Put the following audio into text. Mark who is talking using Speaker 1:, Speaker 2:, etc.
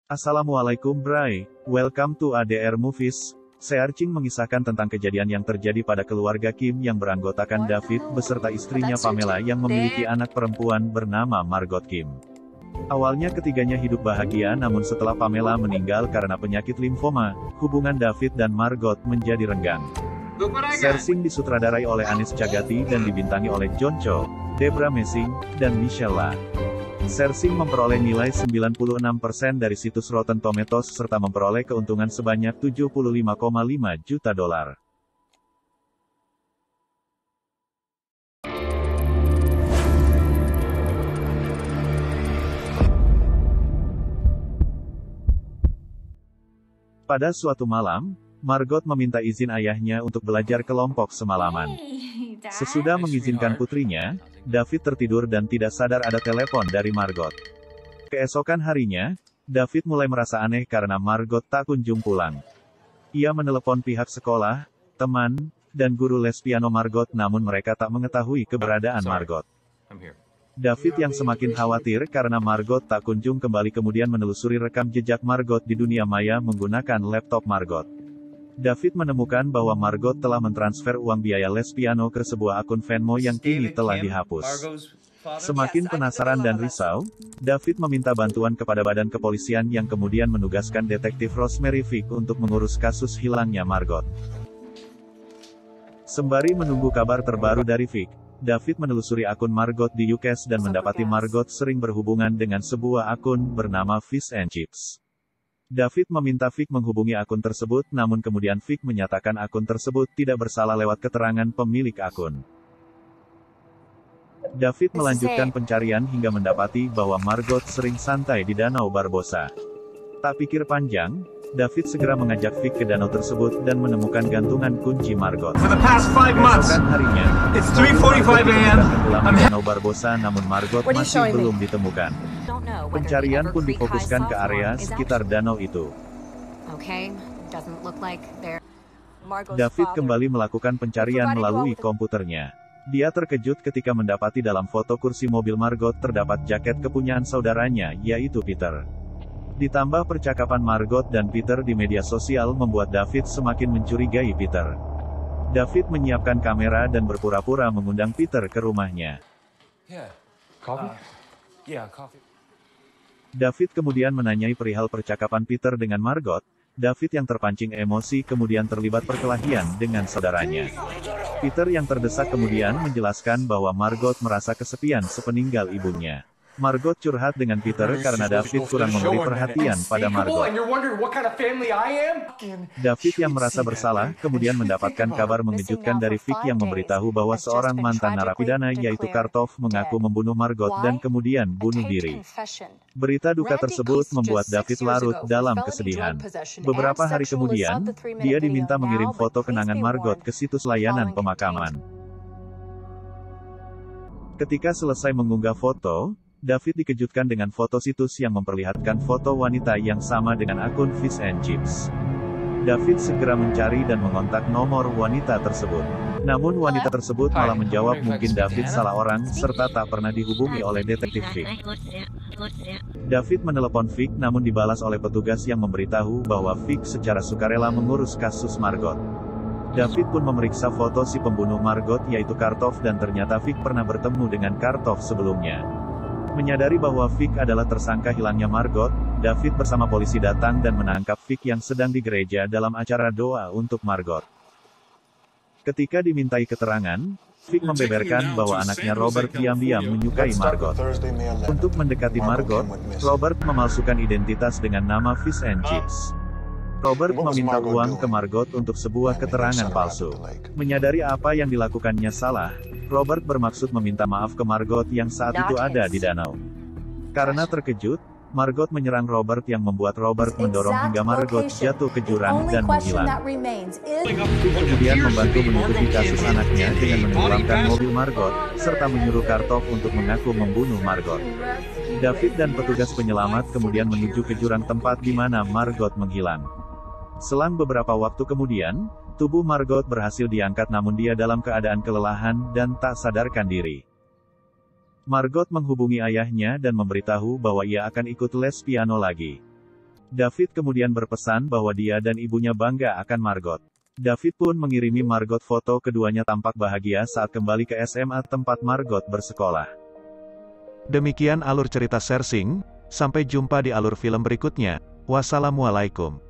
Speaker 1: Assalamualaikum Bray, welcome to ADR Movies. Searching mengisahkan tentang kejadian yang terjadi pada keluarga Kim yang beranggotakan David beserta istrinya Pamela yang memiliki anak perempuan bernama Margot Kim. Awalnya ketiganya hidup bahagia, namun setelah Pamela meninggal karena penyakit limfoma, hubungan David dan Margot menjadi renggang. Searching disutradarai oleh Anies Chagati dan dibintangi oleh John Cho, Debra Messing, dan Michelle La. Searching memperoleh nilai 96% dari situs Rotten Tomatoes serta memperoleh keuntungan sebanyak $75,5 juta. Pada suatu malam, Margot meminta izin ayahnya untuk belajar kelompok semalaman. Sesudah mengizinkan putrinya, David tertidur dan tidak sadar ada telepon dari Margot. Keesokan harinya, David mulai merasa aneh karena Margot tak kunjung pulang. Ia menelepon pihak sekolah, teman, dan guru les piano Margot, namun mereka tak mengetahui keberadaan Margot. David yang semakin khawatir karena Margot tak kunjung kembali kemudian menelusuri rekam jejak Margot di dunia maya menggunakan laptop Margot. David menemukan bahwa Margot telah mentransfer uang biaya les piano ke sebuah akun Venmo yang kini telah dihapus. Semakin penasaran dan risau, David meminta bantuan kepada badan kepolisian yang kemudian menugaskan detektif Rosemary Fick untuk mengurus kasus hilangnya Margot. Sembari menunggu kabar terbaru dari Fick, David menelusuri akun Margot di UCAS dan mendapati Margot sering berhubungan dengan sebuah akun bernama Fish and Chips. David meminta Fick menghubungi akun tersebut, namun kemudian Fick menyatakan akun tersebut tidak bersalah lewat keterangan pemilik akun. David melanjutkan pencarian hingga mendapati bahwa Margot sering santai di Danau Barbosa. Tak pikir panjang, David segera mengajak Fick ke danau tersebut dan menemukan gantungan kunci Margot. Keesokan harinya, tenggelam di Danau Barbosa, namun Margot masih belum ditemukan. Pencarian pun difokuskan ke area sekitar danau itu. David kembali melakukan pencarian melalui komputernya. Dia terkejut ketika mendapati dalam foto kursi mobil Margot terdapat jaket kepunyaan saudaranya, yaitu Peter. Ditambah percakapan Margot dan Peter di media sosial membuat David semakin mencurigai Peter. David menyiapkan kamera dan berpura-pura mengundang Peter ke rumahnya. David kemudian menanyai perihal percakapan Peter dengan Margot. David yang terpancing emosi kemudian terlibat perkelahian dengan saudaranya. Peter yang terdesak kemudian menjelaskan bahwa Margot merasa kesepian sepeninggal ibunya. Margot curhat dengan Peter karena David kurang memberi perhatian pada Margot. David yang merasa bersalah, kemudian mendapatkan kabar mengejutkan dari Fick yang memberitahu bahwa seorang mantan narapidana yaitu Kartov mengaku membunuh Margot dan kemudian bunuh diri. Berita duka tersebut membuat David larut dalam kesedihan. Beberapa hari kemudian, dia diminta mengirim foto kenangan Margot ke situs layanan pemakaman. Ketika selesai mengunggah foto, David dikejutkan dengan foto situs yang memperlihatkan foto wanita yang sama dengan akun Fish and Chips. David segera mencari dan mengontak nomor wanita tersebut. Namun wanita tersebut malah menjawab mungkin David salah orang, serta tak pernah dihubungi oleh detektif Fick. David menelepon Fick namun dibalas oleh petugas yang memberitahu bahwa Fick secara sukarela mengurus kasus Margot. David pun memeriksa foto si pembunuh Margot yaitu Kartov dan ternyata Fick pernah bertemu dengan Kartov sebelumnya. Menyadari bahwa Fick adalah tersangka hilangnya Margot, David bersama polisi datang dan menangkap Fick yang sedang di gereja dalam acara doa untuk Margot. Ketika dimintai keterangan, Fick membeberkan bahwa anaknya Robert diam-diam menyukai Margot. Untuk mendekati Margot, Robert memalsukan identitas dengan nama Fish and Chips. Robert meminta uang ke Margot untuk sebuah keterangan palsu. Menyadari apa yang dilakukannya salah, Robert bermaksud meminta maaf ke Margot yang saat itu ada di danau. Karena terkejut, Margot menyerang Robert yang membuat Robert mendorong hingga Margot jatuh ke jurang dan menghilang. Fick kemudian membantu menutupi kasus anaknya dengan menenggelamkan mobil Margot, serta menyuruh Kartov untuk mengaku membunuh Margot. David dan petugas penyelamat kemudian menuju ke jurang tempat di mana Margot menghilang. Selang beberapa waktu kemudian, tubuh Margot berhasil diangkat namun dia dalam keadaan kelelahan dan tak sadarkan diri. Margot menghubungi ayahnya dan memberitahu bahwa ia akan ikut les piano lagi. David kemudian berpesan bahwa dia dan ibunya bangga akan Margot. David pun mengirimi Margot foto keduanya tampak bahagia saat kembali ke SMA tempat Margot bersekolah. Demikian alur cerita Sersing, sampai jumpa di alur film berikutnya. Wassalamualaikum.